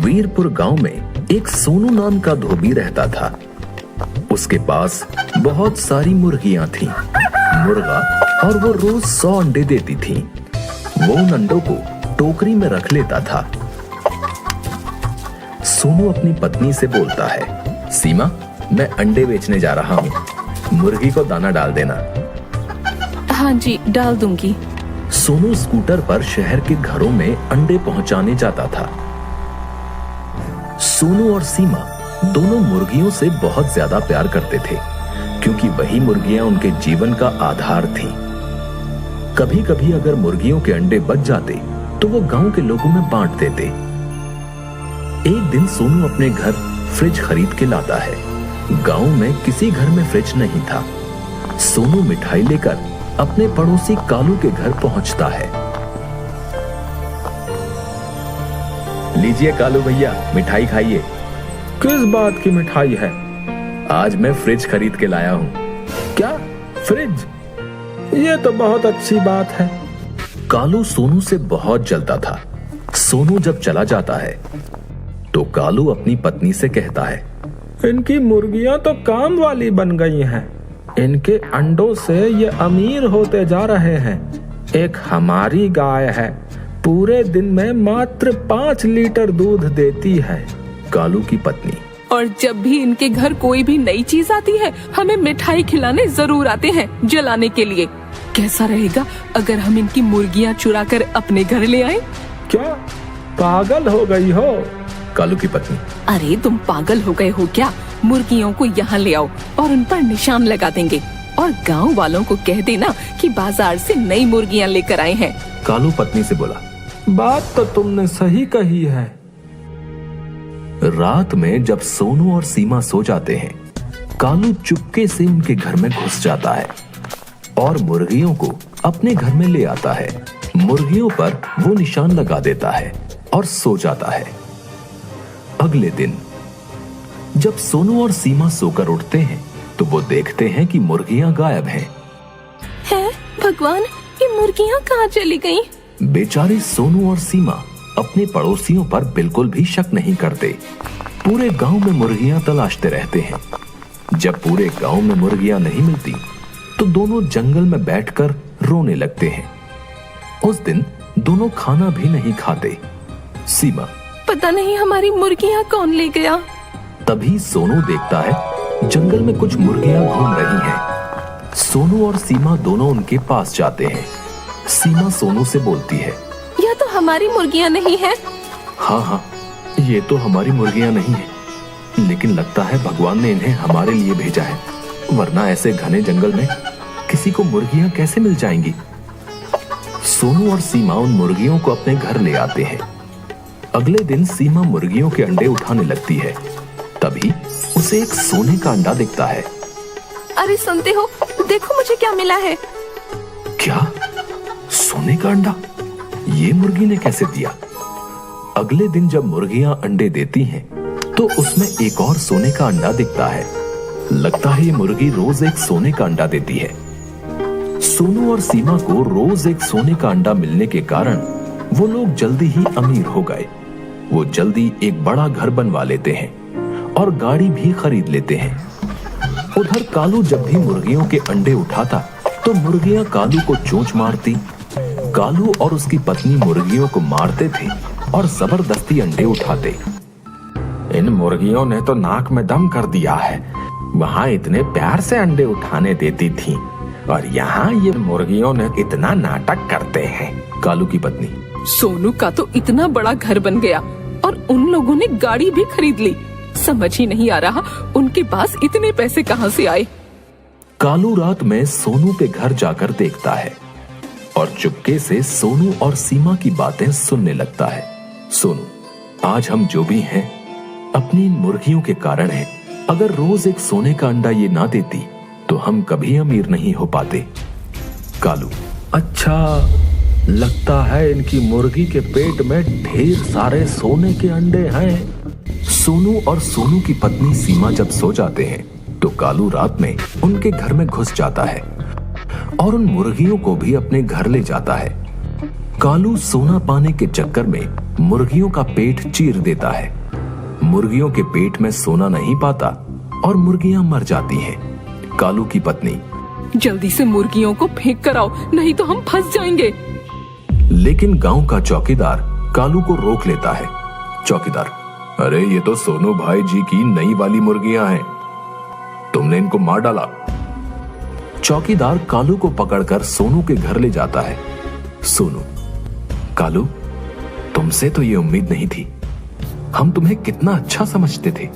वीरपुर गांव में एक सोनू नाम का धोबी रहता था। उसके पास बहुत सारी मुर्गियां थीं, मुर्गा, और वो रोज 100 अंडे देती थीं। वो उन अंडों को टोकरी में रख लेता था। सोनू अपनी पत्नी से बोलता है, सीमा, मैं अंडे बेचने जा रहा हूँ, मुर्गी को दाना डाल देना। हाँ जी, डाल दूंगी। सोनू स्कूटर पर शहर के घरों में अंडे पहुंचाने जाता था। सोनू और सीमा दोनों मुर्गियों से बहुत ज्यादा प्यार करते थे, क्योंकि वही मुर्गियां उनके जीवन का आधार थीं। कभी कभी अगर मुर्गियों के अंडे बच जाते तो वो गांव के लोगों में बांट देते। एक दिन सोनू अपने घर फ्रिज खरीद के लाता है। गांव में किसी घर में फ्रिज नहीं था। सोनू मिठाई लेकर अपने पड़ोसी कालू के घर पहुंचता है। लीजिए कालू भैया, मिठाई खाइए। किस बात की मिठाई है? आज मैं फ्रिज खरीद के लाया हूँ। क्या, फ्रिज? ये तो बहुत अच्छी बात है। कालू सोनू से बहुत जलता था। सोनू जब चला जाता है तो कालू अपनी पत्नी से कहता है, इनकी मुर्गियां तो काम वाली बन गई हैं। इनके अंडों से ये अमीर होते जा रहे हैं। एक हमारी गाय है, पूरे दिन में मात्र 5 लीटर दूध देती है। कालू की पत्नी, और जब भी इनके घर कोई भी नई चीज आती है, हमें मिठाई खिलाने जरूर आते हैं जलाने के लिए। कैसा रहेगा अगर हम इनकी मुर्गियां चुरा कर अपने घर ले आए? क्या पागल हो गई हो? कालू की पत्नी, अरे तुम पागल हो गए हो क्या? मुर्गियों को यहाँ ले आओ और उन पर निशान लगा देंगे, और गांव वालों को कह देना कि बाजार से नई मुर्गियां लेकर आए हैं। कालू पत्नी से बोला, बात तो तुमने सही कही है। रात में जब सोनू और सीमा सो जाते हैं, कालू चुपके से उनके घर में घुस जाता है और मुर्गियों को अपने घर में ले आता है। मुर्गियों पर वो निशान लगा देता है और सो जाता है। अगले दिन जब सोनू और सीमा सोकर उठते हैं तो वो देखते हैं कि मुर्गियां गायब हैं। है भगवान, ये मुर्गियां कहाँ चली गईं? बेचारे सोनू और सीमा अपने पड़ोसियों पर बिल्कुल भी शक नहीं करते। पूरे गांव में मुर्गियां तलाशते रहते हैं। जब पूरे गांव में मुर्गियां नहीं मिलती तो दोनों जंगल में बैठकर रोने लगते हैं। उस दिन दोनों खाना भी नहीं खाते। सीमा, पता नहीं हमारी मुर्गियां कौन ले गया। तभी सोनू देखता है जंगल में कुछ मुर्गियां घूम रही हैं। सोनू और सीमा दोनों उनके पास जाते हैं। सीमा सोनू से बोलती है, यह तो हमारी मुर्गियां नहीं है। हाँ, ये तो हमारी मुर्गियां नहीं है, लेकिन लगता है भगवान ने इन्हें हमारे लिए भेजा है, वरना ऐसे घने जंगल में किसी को मुर्गियां कैसे मिल जाएंगी। सोनू और सीमा उन मुर्गियों को अपने घर ले आते हैं। अगले दिन सीमा मुर्गियों के अंडे उठाने लगती है। तभी उसे एक सोने का अंडा दिखता है। अरे सुनते हो, देखो मुझे क्या मिला है। क्या? सोने का अंडा? ये मुर्गी ने कैसे दिया? अगले दिन जब मुर्गियां अंडे देती हैं तो उसमें एक और सोने का अंडा दिखता है। लगता है ये मुर्गी रोज एक सोने का अंडा देती है। सोनू और सीमा को रोज एक सोने का अंडा मिलने के कारण वो लोग जल्दी ही अमीर हो गए। वो जल्दी एक बड़ा घर बनवा लेते हैं और गाड़ी भी खरीद लेते हैं। उधर कालू जब भी मुर्गियों के अंडे उठाता तो मुर्गियां कालू को चोंच मारती। कालू और उसकी पत्नी मुर्गियों को मारते थे और जबरदस्ती अंडे उठाते। इन मुर्गियों ने तो नाक में दम कर दिया है। वहाँ इतने प्यार से अंडे उठाने देती थी, और यहाँ ये मुर्गियों ने इतना नाटक करते हैं। कालू की पत्नी, सोनू का तो इतना बड़ा घर बन गया और उन लोगों ने गाड़ी भी खरीद ली। समझ ही नहीं आ रहा उनके पास इतने पैसे कहाँ से आए। कालू रात में सोनू के घर जाकर देखता है और चुपके से सोनू और सीमा की बातें सुनने लगता है। सोनू, आज हम जो भी हैं अपनी इन मुर्गियों के कारण हैं। अगर रोज एक सोने का अंडा ये ना देती तो हम कभी अमीर नहीं हो पाते। कालू, अच्छा, लगता है इनकी मुर्गी के पेट में ढेर सारे सोने के अंडे हैं। सोनू और सोनू की पत्नी सीमा जब सो जाते हैं तो कालू रात में उनके घर में घुस जाता है और उन मुर्गियों को भी अपने घर ले जाता है। कालू सोना पाने के चक्कर में मुर्गियों का पेट चीर देता है। मुर्गियों के पेट में सोना नहीं पाता और मुर्गियां मर जाती हैं। कालू की पत्नी, जल्दी से मुर्गियों को फेंक कर आओ, नहीं तो हम फंस जाएंगे। लेकिन गांव का चौकीदार कालू को रोक लेता है। चौकीदार, अरे ये तो सोनू भाई जी की नई वाली मुर्गियां हैं, तुमने इनको मार डाला। चौकीदार कालू को पकड़कर सोनू के घर ले जाता है। सोनू, कालू, तुमसे तो ये उम्मीद नहीं थी, हम तुम्हें कितना अच्छा समझते थे।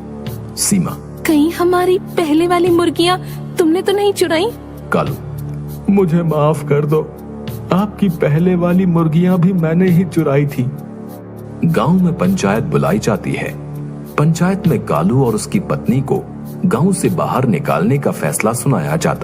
सीमा, कहीं हमारी पहले वाली मुर्गियां तुमने तो नहीं चुराई? कालू, मुझे माफ कर दो, आपकी पहले वाली मुर्गियां भी मैंने ही चुराई थी। गांव में पंचायत बुलाई जाती है। पंचायत में कालू और उसकी पत्नी को गांव से बाहर निकालने का फैसला सुनाया जाता है।